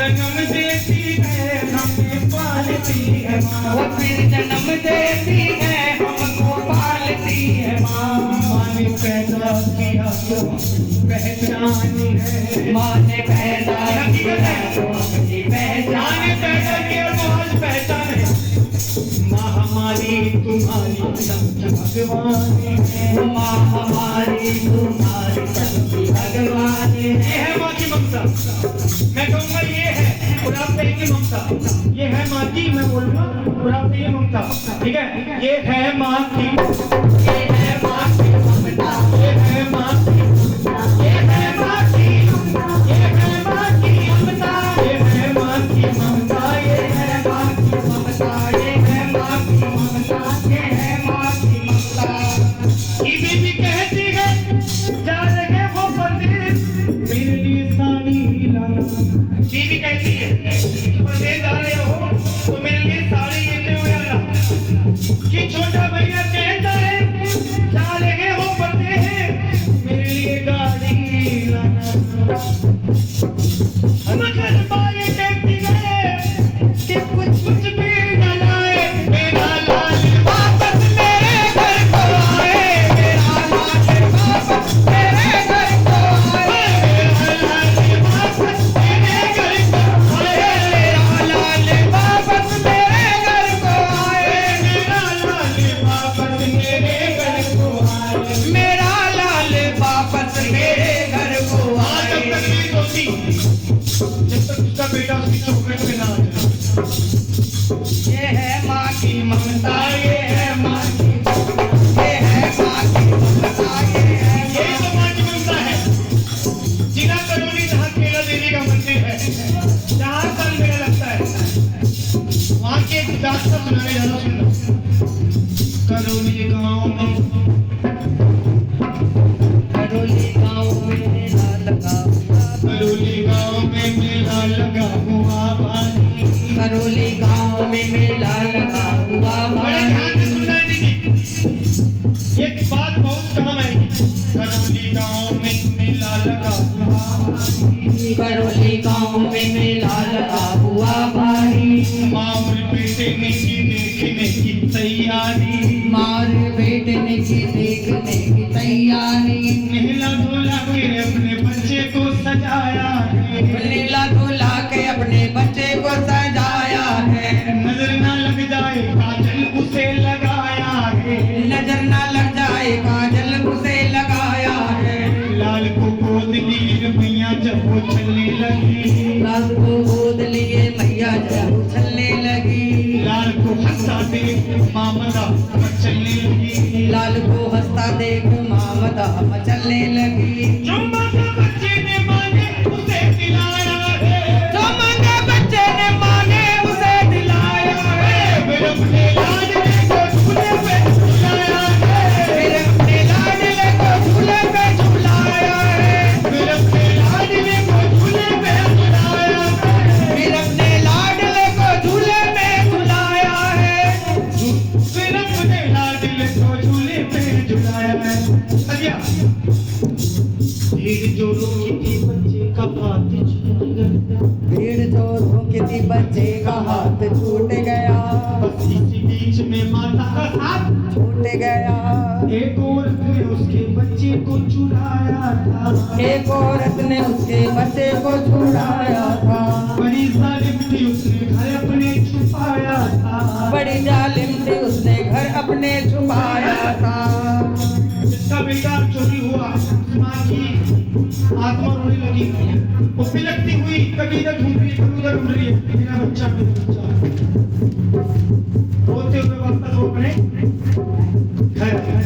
जन्म देती है हमें पालती है माँ, वो फिर जन्म देती है हमको पालती है माँ। माँ ने पैदा किया तो पहचानी है, माँ ने पैदा किया तो अपनी पहचान, पैदा किया तो आज पहचान है। माँ हमारी तुम्हारी सबकी भगवान है, माँ हमारी तुम्हारी सबकी भगवान है। ये है माँ की ममता, मैं कहूँगा ये है गुलाब की ममता, ये है माँ की, मैं बोलूँगा गुलाब की ममता, ठीक है। ये है माँ की, ये है माँ की ममता, ये है माँ की, ये है माँ की, ये है माँ की ममता, ये है माँ की ममता, ये है माँ की ममता, ये है माँ की ममता, ये है माँ की ममता। ये बीबी कहती है जा रहे वो परदेस मेरे लिए साड़ी लाना, बीबी कहती है परदेस जा रहे हो तो मेरे लिए साड़ी लेते हुए आना। कि छोटा भैया कहता है जा रहे हो परदेस मेरे लिए गाड़ी लाना। मगर बाई कहती है कि कुछ भी न लाए मेरा लाल वापस मेरे घर को आए, मेरा लाल वापस मेरे घर को आए, मेरा लाल वापस मेरे घर को आए, मेरा लाल वापस मेरे घर को आए, मेरा लाल वापस मेरे घर को आए, मेरा लाल वापस मेरे घर को आए। जब तक उसका बेटा उसकी चॉकलेट में ना आ जाए। ये है माँ की ममता, ये है माँ की, ये है माँ की ममता, ये है, ये तो माँ की ममता है। जिला करोली जहाँ केला देवी का मंदिर है, 4 साल मेला लगता है, वहाँ के एक दास्तान सुनाने जा रहा हूँ, सुनना। करोली गाँव में मेला लगा, करोली गाँव में मेला लगा हुआ पानी, करोली गाँव में मेला लगा हुआ पानी। एक बात बहुत काम है, करोली गाँव में मेला लगा हुआ पानी, करोली गाँव में मेला लगा हुआ पानी। मार बेटने की देखने की तैयारी, मार बेटने की देखने की तैयारी। नीला धोला के अपने बच्चे को सजाया है, नीला धोला के अपने बच्चे को सजाया है। नजर ना लग जाए काजल उसे लगाया है, नजर ना लग जाए काजल उसे लगाया है। लाल को गोद लिए मैया जब वो चलने लगी, लाल को गोद लिए मैया जब चलने लगी। लाल को हंसता देख मामदा मचलने लगी, लाल को हंसता देख मामदा मचलने लगी। जो मांगा बच्चे ने मांगे उसे दिलाया है, जो मांगा बच्चे ने मांगे उसे दिलाया है। मेरे अपने लाडले को झूले पे झुलाया है, मेरे अपने लाडले को झूले पे झुलाया है, मेरे अपने लाडले को झूले पे झुलाया है, मेरे अपने उसी बच्चे का हाथ छूट गया, बस इसी बीच में माता का साथ छूट गया। एक औरत ने उसके बच्चे को चुराया था, एक औरत ने उसके बच्चे को छुड़ाया था, बड़ी जालिम थी उसने घर अपने छुपाया था, बड़ी जालिम थी उसने घर अपने छुपाया था। जिसका बेटा चोरी हुआ माँ की आत्मा रोने लगी, वो बिलखती हुई कभी इधर ढूंढ रही है कभी उधर ढूंढ रही है, मेरा बच्चा रोते हुए वापस वो अपने घर आया।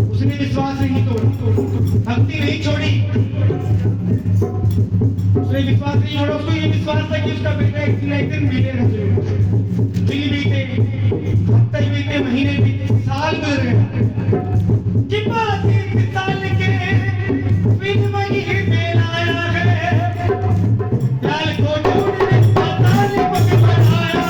उसने विश्वास नहीं तोड़ा, भक्ति नहीं छोड़ी, उसने विश्वास नहीं छोड़ा। उसको ये विश्वास था कि उसका बेटा एक दिन ना एक दिन मिलेगा जरूर। दिन बीते, हफ्ते बीते, महीने बीते, साल गुजर गए कि बात साल के बिन महीने में आया है, लाल को ढूंढने माता ने पग बढ़ाया,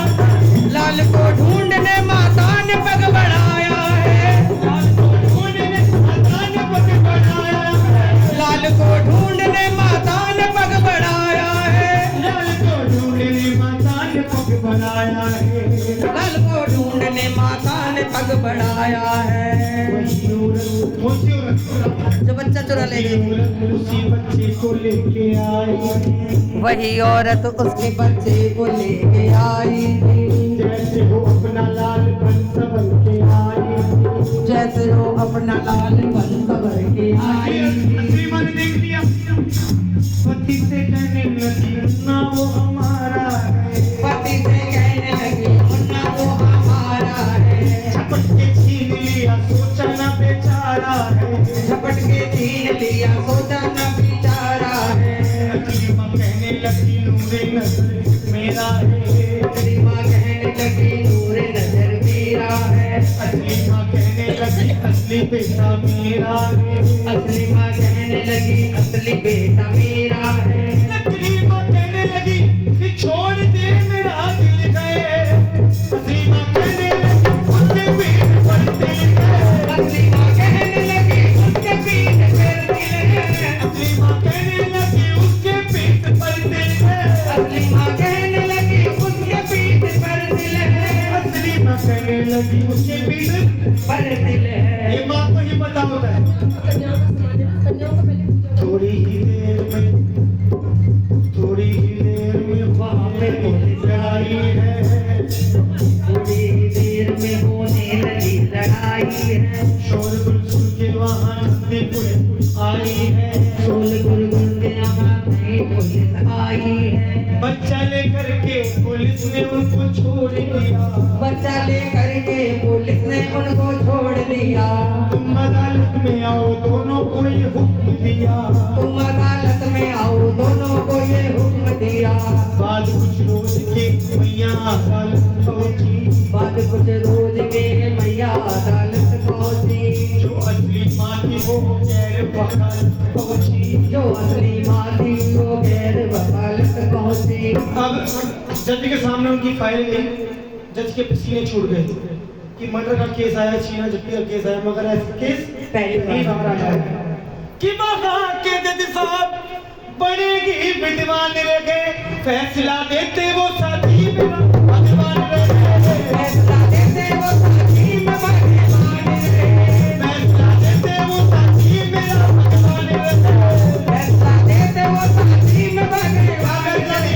लाल को ढूंढने माता ने पग बढ़ाया है, लाल को ढूंढने माता ने पग बढ़ाया है, लाल को ढूंढने माता ने पग बढ़ाया है, लाल को ढूंढने माता ने पग बढ़ाया है, लाल को ढूंढने माता ने पग बढ़ाया है। वही औरत, कौन सी औरत? जो बच्चा चुरा ले गई, उसी बच्चे को लेके आई, वही औरत उसके बच्चे को लेके आई, जैसे वो अपना लाल बन संभल के आई, जैसे वो अपना लाल बन संभल के आई। असली मन देख लिया, पति से कहने लगी ना वो हमारा है, पति से कहने लगी मुन्ना वो हमारा है, झपट के छीन लिया सोचा ना बेचारा है, झपट के छीन लिया सोचा न बेचारा है। असली माँ कहने लगी नूरे नजर मेरा है, असली माँ कहने लगी नूरे नजर मेरा है, असली माँ कहने लगी असली बेटा मेरा है, असली माँ कहने लगी असली बेटा मेरा है, असली माँ कहने लगी कि छोड़ दे मेरा दिल गए, असली माँ कहने लगी उसके पीठ पर दिल गए, असली माँ कहने लगी उसके पीठ पर दिल है, असली माँ कहने लगी उसके पीठ पर दिल है, असली माँ कहने लगी उसके पीठ पर दिल है, असली माँ कहने लगी उसके पीठ पर दिल है। ये माँ को ही पता होता है। थोड़ी ही देर में वहाँ पे पुलिस आई है, थोड़ी ही देर में होने लगी लड़ाई है, शोरगुल सुन के वहाँ नंदी पुलिस आई है, शोर गुलगुल के यहाँ नई पुलिस आई है, बच्चा लेकर के पुलिस ने उनको छोड़ दिया, बच्चा लेकर के पुलिस ने उनको छोड़ दिया, तुम अदालत में आओ दोनों को ये हुक्म दिया, तुम अदालत में आओ दोनों को ये हुक्म दिया। बाद कुछ रोज के मैया अदालत पहुंची, बाद कुछ रोज के मैया अदालत पहुंची, जो असली माँ थी वो गैर वकालत पहुंची। जो असली माँ थी वो गैर वकालत पहुंची। अब जज के सामने उनकी फाइल गई, जज के पसीने छूट गए कि मर्डर का केस आया, छीना झपटी का केस आया, मगर ऐसा केस पहली नहीं बार हमारा है कि वहाँ के जज साहब बड़ेगी विद्वान रहे, फैसला देते वो साथी मेरा भगवान रहे, फैसला देते वो साथी में भगवान रहे, फैसला देते वो साथी मेरा भगवान रहे, फैसला देते वो साथी में भगवान रहे।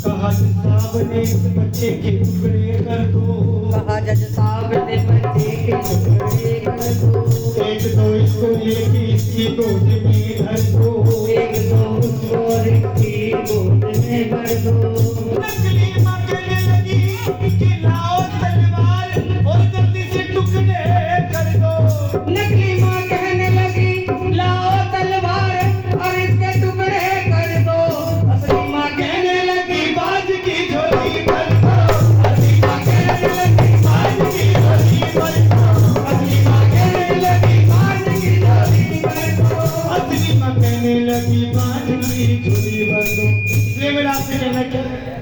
कहा जज साहब ने इस बच्चे के टुकड़े कर दो, कहा जज साहब ने बच्चे के टुकड़े कर दो, एक दो इसको लेके इसकी गोद में धर दो, एक दो उसको रिक्की गोद में भर दो। नकली माँ कहने लगी कि लाओ तलवार और जल्दी से टुकड़े कर दो, नकली माँ कहने लगी लाओ तलवार और इसके टुकड़े कर दो। असली माँ कहने लगी बाज की झोली भर दो, असली माँ कहने लगी बाज की झोली भर दो, असली माँ कहने लगी बाज की झोली भर दो। असली माँ कहने लगी बाज की झोली भर दो। इसलिए मेरा आपसे कहना क्या है?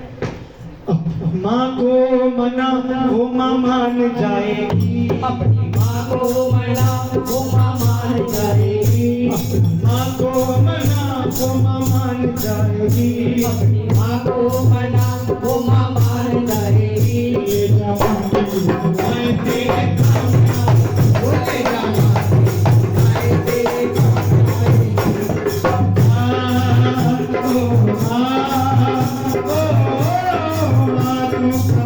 माँ को मना वो माँ मान जाएगी, अपनी माँ को मना वो माँ मान जाएगी, माँ को मना वो माँ का